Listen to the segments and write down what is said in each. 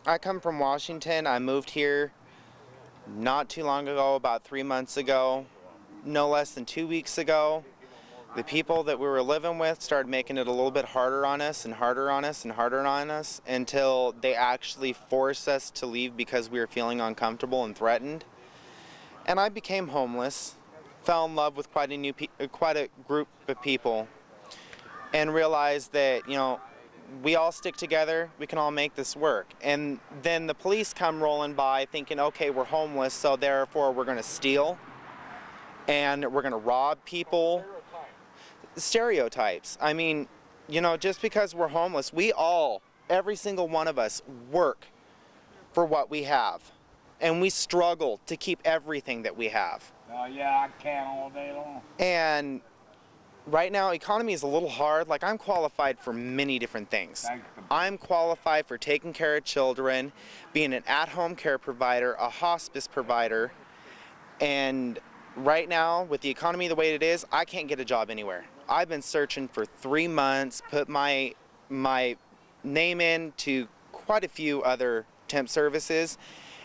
I come from Washington. I moved here not too long ago, about 3 months ago, no less than 2 weeks ago. The people that we were living with started making it a little bit harder on us and harder on us and harder on us until they actually forced us to leave because we were feeling uncomfortable and threatened. And I became homeless, fell in love with quite a group of people, and realized that, you know, we all stick together, we can all make this work. And then the police come rolling by thinking, okay, we're homeless, so therefore we're going to steal and we're going to rob people. Stereotypes. I mean, you know, just because we're homeless, we all, every single one of us, work for what we have. And we struggle to keep everything that we have. Oh yeah, I can all day long. And right now, economy is a little hard. Like, I'm qualified for many different things. I'm qualified for taking care of children, being an at-home care provider, a hospice provider, and right now, with the economy the way it is, I can't get a job anywhere. I've been searching for 3 months, put my name in to quite a few other temp services,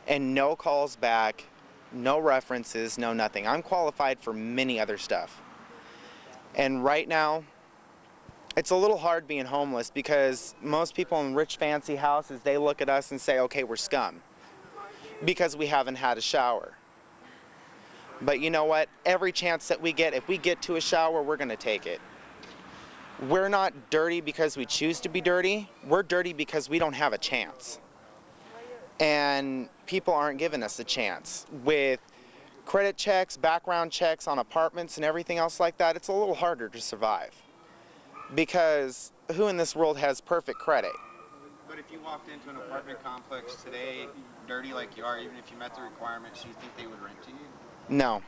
and no calls back, no references, no nothing. I'm qualified for many other stuff. And right now, it's a little hard being homeless because most people in rich, fancy houses, they look at us and say, okay, we're scum because we haven't had a shower. But you know what? Every chance that we get, if we get to a shower, we're going to take it. We're not dirty because we choose to be dirty. We're dirty because we don't have a chance. And people aren't giving us a chance. With credit checks, background checks on apartments and everything else like that, it's a little harder to survive. Because who in this world has perfect credit? But if you walked into an apartment complex today, dirty like you are, even if you met the requirements, do you think they would rent to you? No,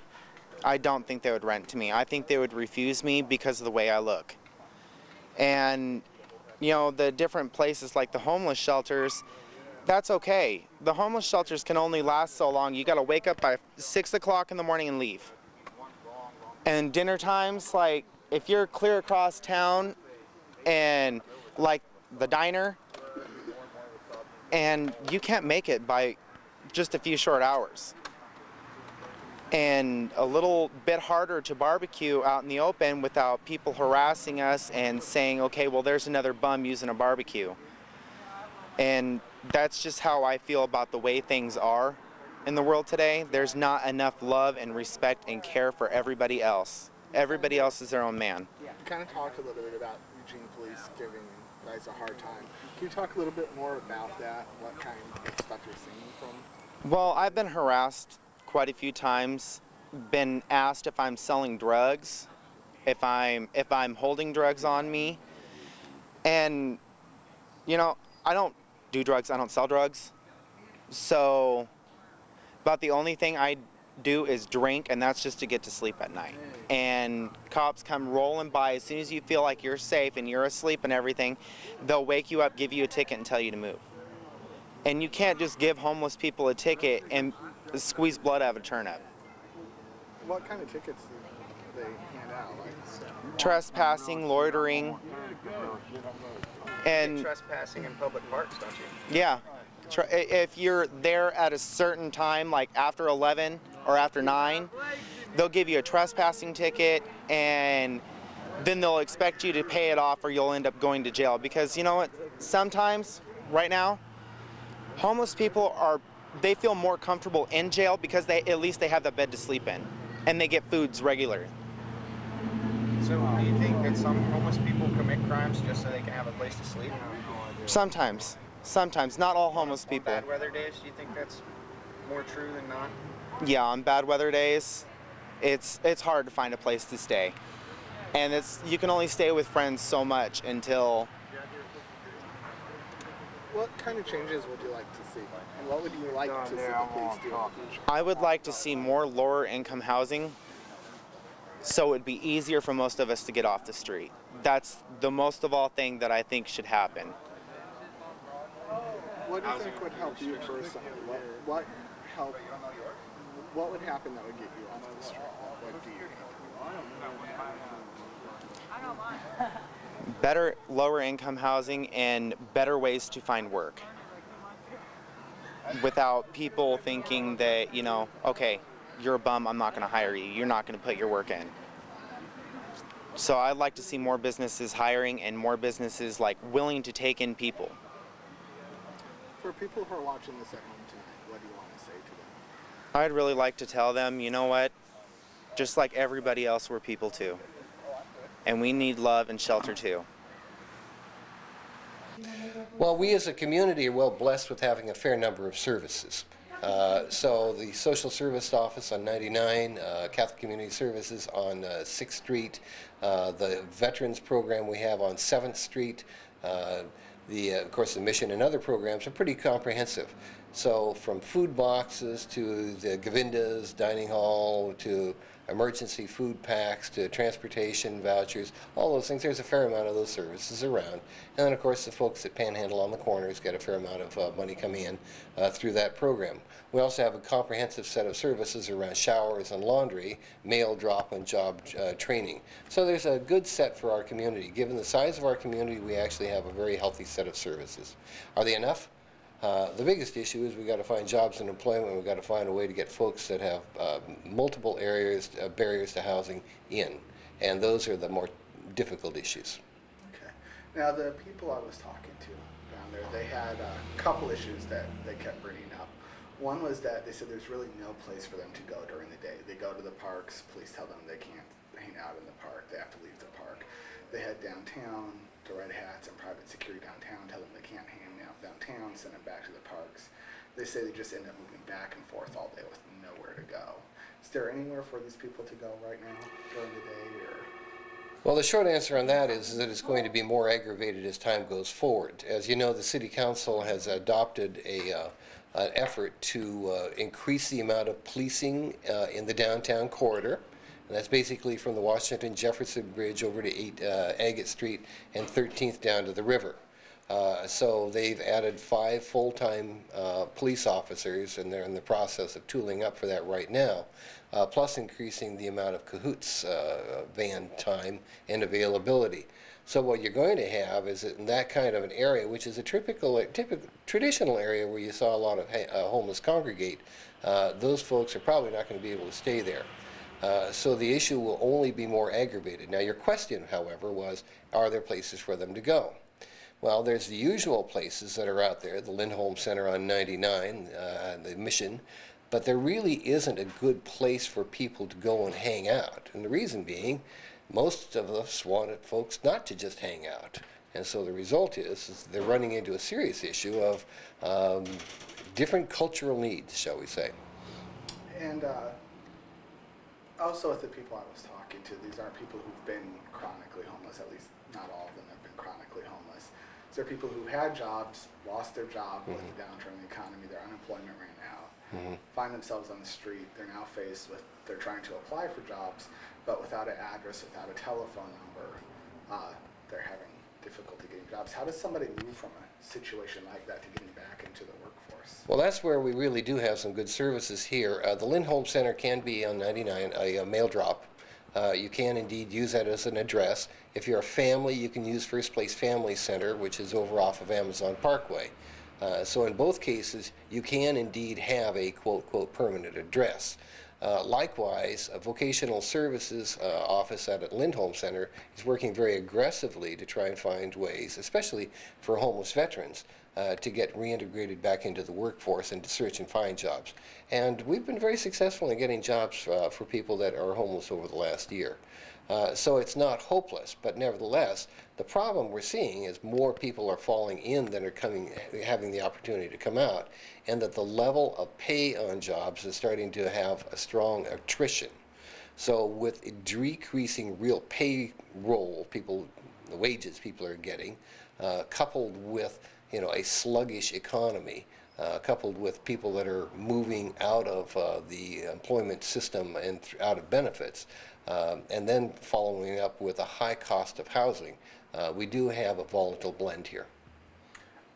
I don't think they would rent to me. I think they would refuse me because of the way I look. And, you know, the different places like the homeless shelters, that's okay. The homeless shelters can only last so long. You got to wake up by 6 o'clock in the morning and leave. And dinner times, like if you're clear across town and like the diner, and you can't make it by just a few short hours. And a little bit harder to barbecue out in the open without people harassing us and saying, okay, well, there's another bum using a barbecue. And that's just how I feel about the way things are in the world today. There's not enough love and respect and care for everybody else. Everybody else is their own man. You kind of talked a little bit about Eugene police giving you guys a hard time. Can you talk a little bit more about that? What kind of stuff you're seeing from? Well, I've been harassed quite a few times, been asked if I'm selling drugs, if I'm holding drugs on me. And, you know, I don't do drugs, I don't sell drugs. So, about the only thing I do is drink, and that's just to get to sleep at night. And cops come rolling by as soon as you feel like you're safe and you're asleep and everything, they'll wake you up, give you a ticket, and tell you to move. And you can't just give homeless people a ticket and squeeze blood out of a turnip. What kind of tickets do they hand out? Like, trespassing, loitering, and trespassing in public parks, don't you? Yeah. If you're there at a certain time, like after 11 or after 9, they'll give you a trespassing ticket, and then they'll expect you to pay it off or you'll end up going to jail. Because you know what? Sometimes, right now, homeless people they feel more comfortable in jail because at least they have the bed to sleep in, and they get foods regularly. So do you think that some homeless people commit crimes just so they can have a place to sleep? Sometimes. Sometimes. Not all homeless people. On bad weather days, do you think that's more true than not? Yeah, on bad weather days, it's hard to find a place to stay. And you can only stay with friends so much until... What kind of changes would you like to see? And what would you like to see the police do in the future? I would like to see more lower income housing so it would be easier for most of us to get off the street. That's the most of all thing that I think should happen. What do you think would help you personally? What would happen that would get you off the street? What do you think? Better lower income housing and better ways to find work. without people thinking that, you know, okay, you're a bum, I'm not going to hire you, you're not going to put your work in. So I'd like to see more businesses hiring and more businesses like willing to take in people. For people who are watching this at home tonight, what do you want to say to them? I'd really like to tell them, you know what, just like everybody else, we're people too. And we need love and shelter too. Well, we as a community are well blessed with having a fair number of services. So the Social Service Office on 99, Catholic Community Services on 6th Street, the Veterans Program we have on 7th Street, of course the Mission and other programs are pretty comprehensive. So from food boxes to the Govindas, dining hall, to emergency food packs, to transportation vouchers, all those things, there's a fair amount of those services around. And then of course the folks that panhandle on the corners get a fair amount of money coming in through that program. We also have a comprehensive set of services around showers and laundry, mail drop and job training. So there's a good set for our community. Given the size of our community, we actually have a very healthy set of services. Are they enough? The biggest issue is we've got to find jobs and employment. We've got to find a way to get folks that have multiple areas, barriers to housing in. And those are the more difficult issues. Okay. Now, the people I was talking to down there, they had a couple issues that they kept bringing up. One was that they said there's really no place for them to go during the day. They go to the parks. Police tell them they can't hang out in the park. They have to leave the park. They head downtown. The Red Hats and private security downtown tell them they can't hang out downtown, send them back to the parks. They say they just end up moving back and forth all day with nowhere to go. Is there anywhere for these people to go right now during the day? Or? Well, the short answer on that is that it's going to be more aggravated as time goes forward. As you know, the City Council has adopted an effort to increase the amount of policing in the downtown corridor. And that's basically from the Washington-Jefferson Bridge over to 8 Agate Street and 13th down to the river. So they've added 5 full-time police officers, and they're in the process of tooling up for that right now, plus increasing the amount of cahoots van time and availability. So what you're going to have is in that kind of an area, which is a traditional area where you saw a lot of homeless congregate, those folks are probably not going to be able to stay there. So the issue will only be more aggravated. Now your question, however, was, are there places for them to go? Well, there's the usual places that are out there, the Lindholm Center on 99, the Mission, but there really isn't a good place for people to go and hang out. And the reason being, most of us wanted folks not to just hang out. And so the result is they're running into a serious issue of different cultural needs, shall we say. And also with the people I was talking to, these aren't people who've been chronically homeless, at least not all of them have been chronically homeless. These are people who had jobs, lost their job with the downturn in the economy, their unemployment ran out, find themselves on the street. They're now faced with, they're trying to apply for jobs, but without an address, without a telephone number, they're having difficulty getting jobs. How does somebody move from a situation like that to getting back into the workforce? Well, that's where we really do have some good services here. The Lindholm Center can be on 99, a mail drop. You can indeed use that as an address. If you're a family, you can use First Place Family Center, which is over off of Amazon Parkway. So in both cases, you can indeed have a quote permanent address. Likewise, a Vocational Services office at Lindholm Center is working very aggressively to try and find ways, especially for homeless veterans, to get reintegrated back into the workforce and to search and find jobs. And we've been very successful in getting jobs for people that are homeless over the last year. So it's not hopeless, but nevertheless, the problem we're seeing is more people are falling in than are having the opportunity to come out, and that the level of pay on jobs is starting to have a strong attrition. So with a decreasing real payroll, the wages people are getting, coupled with a sluggish economy, coupled with people that are moving out of the employment system and out of benefits, and then following up with a high cost of housing, we do have a volatile blend here.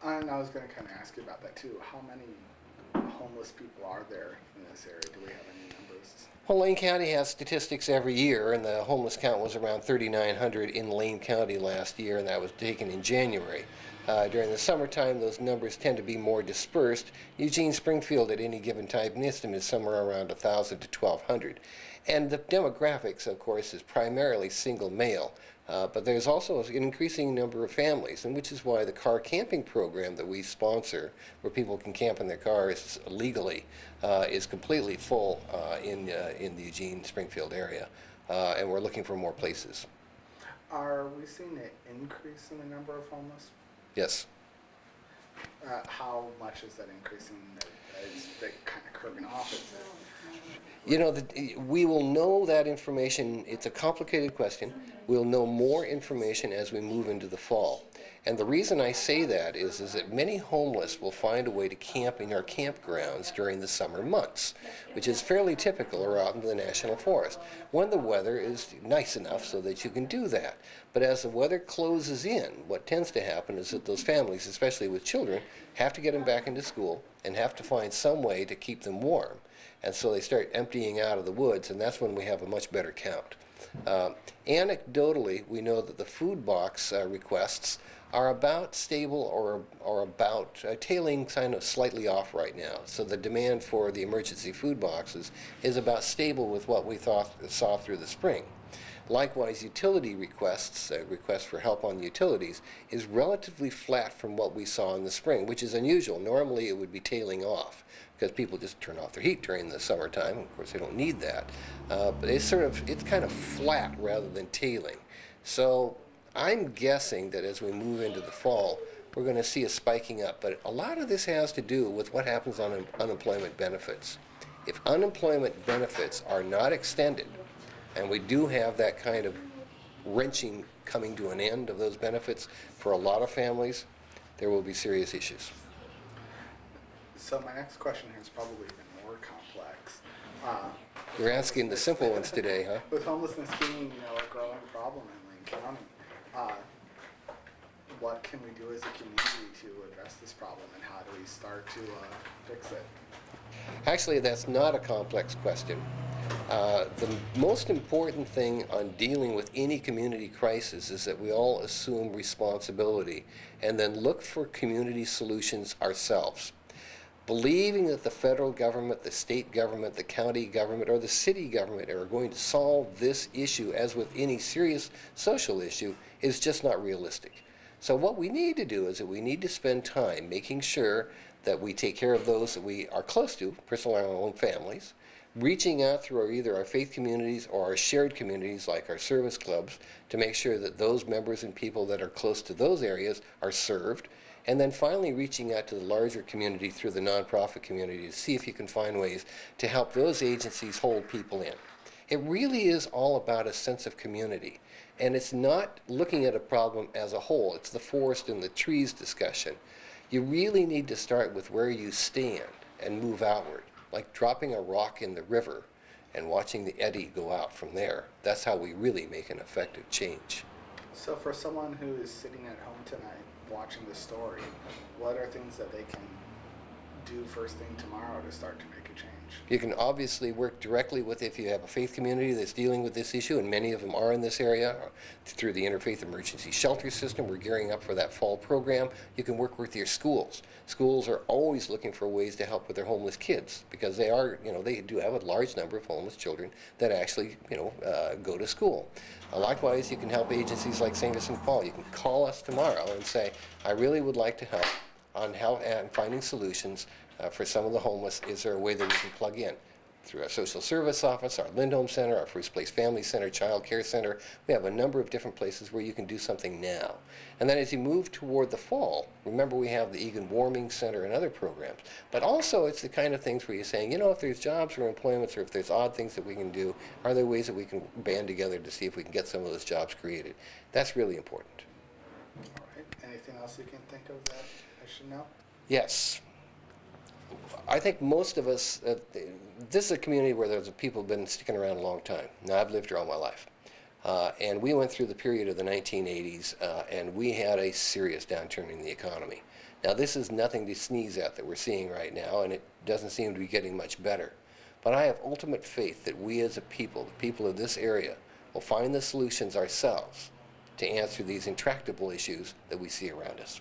And I was going to kind of ask you about that too. How many homeless people are there in this area? Do we have any numbers? Well, Lane County has statistics every year, and the homeless count was around 3,900 in Lane County last year, and that was taken in January. During the summertime, those numbers tend to be more dispersed. Eugene, Springfield at any given time in the estimate is somewhere around 1,000 to 1,200. And the demographics, of course, is primarily single male. But there's also an increasing number of families, and which is why the car camping program that we sponsor, where people can camp in their cars legally, is completely full in the Eugene, Springfield area. And we're looking for more places. Are we seeing an increase in the number of homeless? Yes. How much is that increasing? Is it kind of curving off? Is it? You know, we will know that information. It's a complicated question. We'll know more information as we move into the fall. And the reason I say that is that many homeless will find a way to camp in our campgrounds during the summer months, which is fairly typical around the National Forest, when the weather is nice enough so that you can do that. But as the weather closes in, what tends to happen is that those families, especially with children, have to get them back into school and have to find some way to keep them warm. And so they start emptying out of the woods, and that's when we have a much better count. Anecdotally, we know that the food box requests are about stable or about tailing kind of slightly off right now. So the demand for the emergency food boxes is about stable with what we saw through the spring. Likewise, utility requests for help on utilities, is relatively flat from what we saw in the spring, which is unusual. Normally it would be tailing off because people just turn off their heat during the summertime. Of course, they don't need that. But it's kind of flat rather than tailing. So I'm guessing that as we move into the fall, we're going to see a spiking up. But a lot of this has to do with what happens on unemployment benefits. If unemployment benefits are not extended, and we do have that kind of wrenching coming to an end of those benefits for a lot of families, there will be serious issues. So my next question here is probably even more complex. You're asking the simple ones today, huh? With homelessness being, a growing problem in Lane County, what can we do as a community to address this problem, and how do we start to fix it? Actually, that's not a complex question. The most important thing on dealing with any community crisis is that we all assume responsibility and then look for community solutions ourselves. Believing that the federal government, the state government, the county government, or the city government are going to solve this issue, as with any serious social issue, is just not realistic. So what we need to do is that we need to spend time making sure that we take care of those that we are close to, personally our own families, reaching out through either our faith communities or our shared communities like our service clubs to make sure that those members and people that are close to those areas are served, and then finally reaching out to the larger community through the nonprofit community to see if you can find ways to help those agencies hold people in. It really is all about a sense of community, and it's not looking at a problem as a whole. It's the forest and the trees discussion. You really need to start with where you stand and move outward, like dropping a rock in the river and watching the eddy go out from there. That's how we really make an effective change. So for someone who is sitting at home tonight watching the story, what are things that they can do first thing tomorrow to start to make a change? You can obviously work directly with, if you have a faith community that's dealing with this issue, and many of them are in this area, through the Interfaith Emergency Shelter System. We're gearing up for that fall program. You can work with your schools. Schools are always looking for ways to help with their homeless kids, because they are, they do have a large number of homeless children that actually, go to school. Likewise, you can help agencies like St. Vincent de Paul. You can call us tomorrow and say, I really would like to help on finding solutions for some of the homeless. Is there a way that we can plug in? Through our social service office, our Lindholm Center, our First Place Family Center, Child Care Center. We have a number of different places where you can do something now. And then as you move toward the fall, remember we have the Egan Warming Center and other programs. But also it's the kind of things where you're saying, if there's jobs or employments, or if there's odd things that we can do, are there ways that we can band together to see if we can get some of those jobs created? That's really important. All right. Anything else you can think of that I should know? Yes. I think most of us, this is a community where there's people who've been sticking around a long time. Now, I've lived here all my life. And we went through the period of the 1980s, and we had a serious downturn in the economy. Now, this is nothing to sneeze at that we're seeing right now, and it doesn't seem to be getting much better. But I have ultimate faith that we as a people, the people of this area, will find the solutions ourselves to answer these intractable issues that we see around us.